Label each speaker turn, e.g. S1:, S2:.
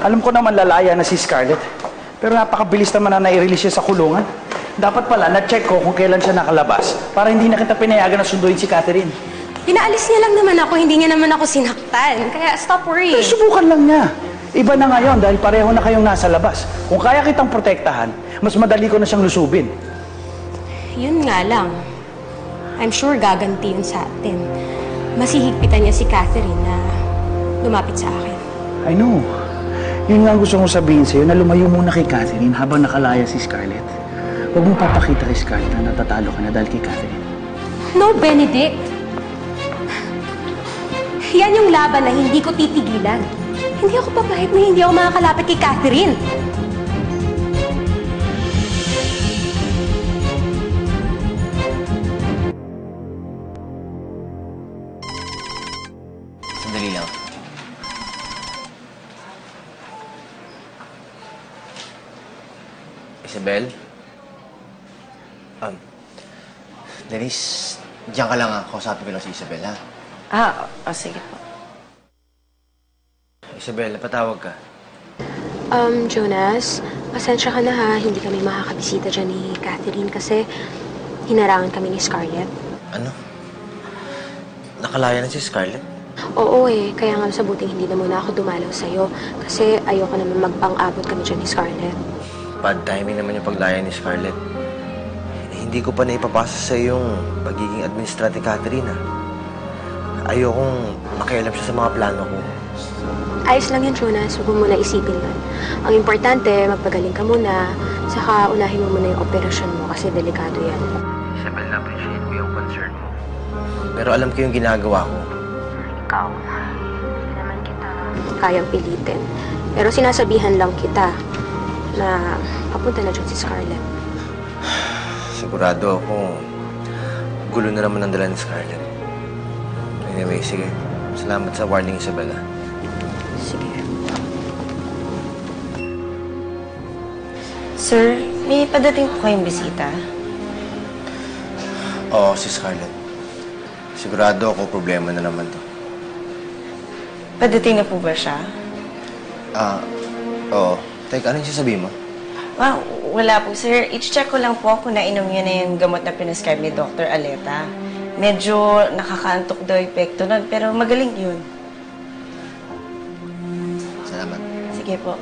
S1: Alam ko naman lalaya na si Scarlett. Pero napakabilis naman na nai-release siya sa kulungan. Dapat pala, na-check ko kung kailan siya nakalabas para hindi na kita pinayagan na sunduin si Catherine.
S2: Pinaalis niya lang naman ako, hindi niya naman ako sinaktan. Kaya stop worrying.
S1: Pero subukan lang niya. Iba na ngayon dahil pareho na kayong nasa labas. Kung kaya kitang protektahan, mas madali ko na siyang lusubin.
S2: Yun nga lang. I'm sure gaganti yun sa atin. Masihigpitan niya si Catherine na lumapit sa akin.
S1: I know. Yun nga ang gusto kong sabihin sa'yo, na lumayo muna kay Catherine habang nakalaya si Scarlett. Huwag mo papakita kay Scarlett na natatalo ka na dahil kay Catherine.
S2: No, Benedict. Yan yung laban na hindi ko titigilan. Hindi ako papahit na hindi ako makakalapit kay Catherine.
S3: Sandali lang. Isabel? Denise, diyan ka lang ha. Kausapin ko lang si Isabel, ha?
S4: Sige po.
S3: Isabel, napatawag ka.
S2: Jonas, pasensya ka na ha. Hindi kami makakabisita dyan ni Catherine kasi hinarangan kami ni Scarlett.
S3: Ano? Nakalaya na si Scarlett?
S2: Oo kaya nga sa buting hindi na muna ako dumalaw sa'yo kasi ayoko naman magpang-abot kami dyan ni Scarlett.
S3: Bad timing naman yung paglaya ni Scarlett. Hindi ko pa naipapasa sa yung pagiging administrative ni Catherine, ha? Ayokong makialam siya sa mga plano ko.
S2: Ayos lang yan, Jonas. Huwag mo muna isipin yun. Ang importante, magpagaling ka muna, saka unahin mo muna yung operasyon mo kasi delikado yan.
S3: Isabel, na-appreciate ko yung concern mo. Pero alam ko yung ginagawa ko.
S2: Ikaw, hindi naman kita kayang pilitin. Pero sinasabihan lang kita na papunta na dyan si Scarlett.
S3: Sigurado ako, gulo na naman ang dala ni Scarlett. Anyway, sige. Salamat sa warning, Isabella.
S2: Sige.
S4: Sir, may padating po kayong bisita.
S3: Oo, si Scarlett. Sigurado ako problema na naman to.
S4: Padating na po ba siya?
S3: Oo. Teka, ano yung sasabihin mo?
S4: Wala po, sir. I-check ko lang po kung nainom niya na yung gamot na pinascribe ni Dr. Aleta. Medyo nakakaantok daw epekto nun, pero magaling yun.
S3: Salamat.
S4: Sige po.